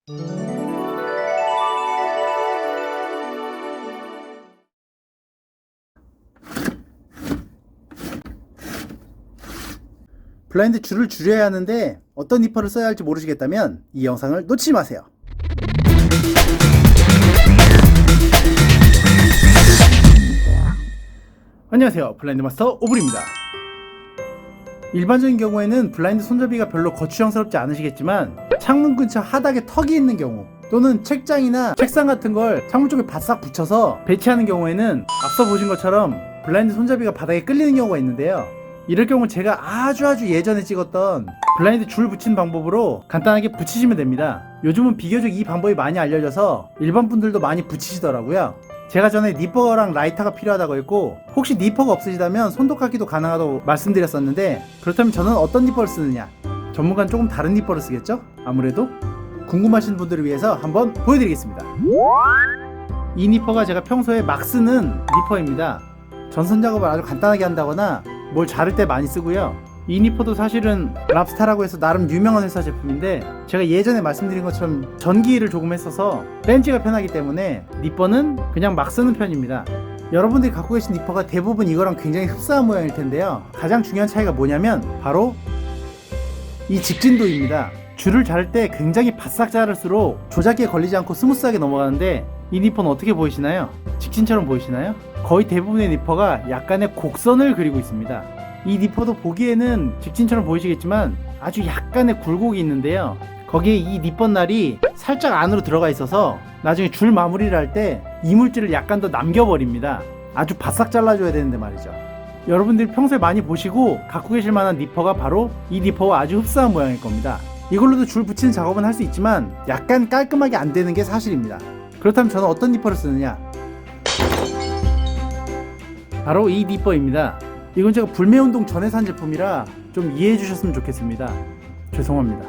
블라인드 줄을 줄여야 하는데 어떤 니퍼를 써야 할지 모르시겠다면 이 영상을 놓치지 마세요. 안녕하세요, 블라인드 마스터 오블입니다. 일반적인 경우에는 블라인드 손잡이가 별로 거추장스럽지 않으시겠지만 창문 근처 하닥에 턱이 있는 경우, 또는 책장이나 책상 같은 걸 창문 쪽에 바싹 붙여서 배치하는 경우에는 앞서 보신 것처럼 블라인드 손잡이가 바닥에 끌리는 경우가 있는데요. 이럴 경우 제가 아주 예전에 찍었던 블라인드 줄 붙이는 방법으로 간단하게 붙이시면 됩니다. 요즘은 비교적 이 방법이 많이 알려져서 일반 분들도 많이 붙이시더라고요. 제가 전에 니퍼랑 라이터가 필요하다고 했고, 혹시 니퍼가 없으시다면 손톱깎이도 가능하다고 말씀드렸었는데, 그렇다면 저는 어떤 니퍼를 쓰느냐? 전문가는 조금 다른 니퍼를 쓰겠죠? 아무래도 궁금하신 분들을 위해서 한번 보여드리겠습니다. 이 니퍼가 제가 평소에 막 쓰는 니퍼입니다. 전선 작업을 아주 간단하게 한다거나 뭘 자를 때 많이 쓰고요. 이 니퍼도 사실은 랍스타라고 해서 나름 유명한 회사 제품인데, 제가 예전에 말씀드린 것처럼 전기를 조금 했어서 뺀지가 편하기 때문에 니퍼는 그냥 막 쓰는 편입니다. 여러분들이 갖고 계신 니퍼가 대부분 이거랑 굉장히 흡사한 모양일 텐데요. 가장 중요한 차이가 뭐냐면 바로 이 직진도입니다. 줄을 자를 때 굉장히 바싹 자를수록 조작기에 걸리지 않고 스무스하게 넘어가는데, 이 니퍼는 어떻게 보이시나요? 직진처럼 보이시나요? 거의 대부분의 니퍼가 약간의 곡선을 그리고 있습니다. 이 니퍼도 보기에는 직진처럼 보이시겠지만 아주 약간의 굴곡이 있는데요. 거기에 이 니퍼날이 살짝 안으로 들어가 있어서 나중에 줄 마무리를 할 때 이물질을 약간 더 남겨버립니다. 아주 바싹 잘라줘야 되는데 말이죠. 여러분들이 평소에 많이 보시고 갖고 계실 만한 니퍼가 바로 이 니퍼와 아주 흡사한 모양일 겁니다. 이걸로도 줄 붙이는 작업은 할 수 있지만 약간 깔끔하게 안 되는 게 사실입니다. 그렇다면 저는 어떤 니퍼를 쓰느냐? 바로 이 니퍼입니다. 이건 제가 불매운동 전에 산 제품이라 좀 이해해 주셨으면 좋겠습니다. 죄송합니다.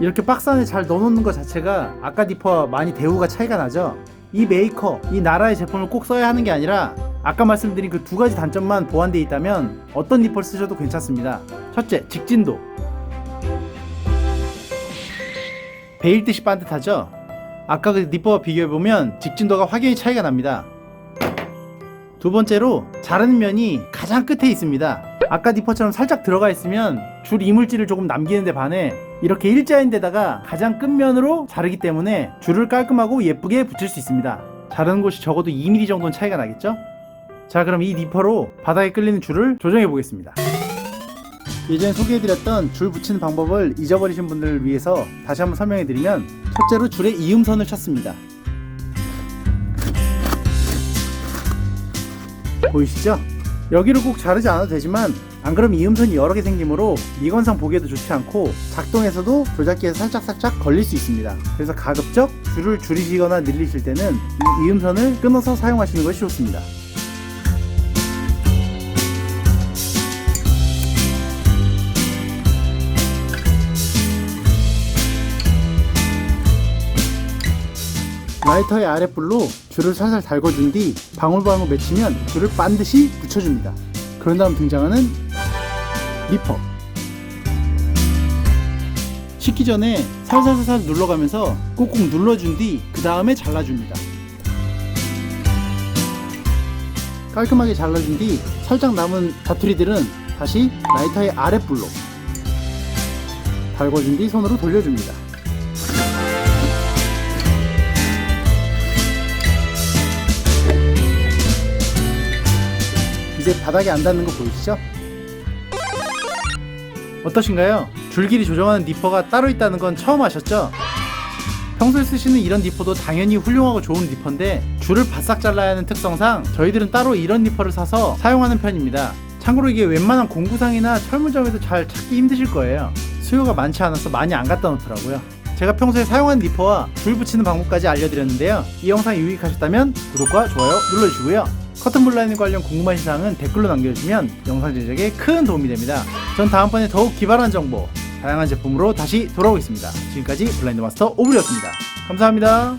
이렇게 박스 안에 잘 넣어놓는 것 자체가 아까 니퍼와 많이 대우가 차이가 나죠. 이 메이커, 이 나라의 제품을 꼭 써야 하는 게 아니라 아까 말씀드린 그 두 가지 단점만 보완되어 있다면 어떤 니퍼를 쓰셔도 괜찮습니다. 첫째, 직진도. 베일듯이 반듯하죠? 아까 그 니퍼와 비교해보면 직진도가 확연히 차이가 납니다. 두 번째로 자르는 면이 가장 끝에 있습니다. 아까 니퍼처럼 살짝 들어가 있으면 줄 이물질을 조금 남기는 데 반해 이렇게 일자인 데다가 가장 끝면으로 자르기 때문에 줄을 깔끔하고 예쁘게 붙일 수 있습니다. 자르는 곳이 적어도 2mm 정도는 차이가 나겠죠? 자, 그럼 이 니퍼로 바닥에 끌리는 줄을 조정해 보겠습니다. 예전에 소개해드렸던 줄 붙이는 방법을 잊어버리신 분들을 위해서 다시 한번 설명해드리면, 첫째로 줄의 이음선을 찾습니다. 보이시죠? 여기를 꼭 자르지 않아도 되지만 안 그러면 이음선이 여러 개 생기므로 미관상 보기에도 좋지 않고 작동에서도 조작기에서 살짝 걸릴 수 있습니다. 그래서 가급적 줄을 줄이시거나 늘리실 때는 이 이음선을 끊어서 사용하시는 것이 좋습니다. 라이터의 아랫불로 줄을 살살 달궈준 뒤 방울방울 맺히면 줄을 반드시 붙여줍니다. 그런 다음 등장하는 니퍼. 식기 전에 살살살살 눌러가면서 꾹꾹 눌러준 뒤 그 다음에 잘라줍니다. 깔끔하게 잘라준 뒤 살짝 남은 자투리들은 다시 라이터의 아랫불로 달궈준 뒤 손으로 돌려줍니다. 이제 바닥에 안 닿는 거 보이시죠? 어떠신가요? 줄 길이 조정하는 니퍼가 따로 있다는 건 처음 아셨죠? 평소에 쓰시는 이런 니퍼도 당연히 훌륭하고 좋은 니퍼인데 줄을 바싹 잘라야 하는 특성상 저희들은 따로 이런 니퍼를 사서 사용하는 편입니다. 참고로 이게 웬만한 공구상이나 철물점에도 잘 찾기 힘드실 거예요. 수요가 많지 않아서 많이 안 갖다 놓더라고요. 제가 평소에 사용하는 니퍼와 줄 붙이는 방법까지 알려드렸는데요. 이 영상이 유익하셨다면 구독과 좋아요 눌러주시고요. 커튼 블라인드 관련 궁금하신 사항은 댓글로 남겨주시면 영상 제작에 큰 도움이 됩니다. 전 다음번에 더욱 기발한 정보, 다양한 제품으로 다시 돌아오겠습니다. 지금까지 블라인드 마스터 오블이었습니다. 감사합니다.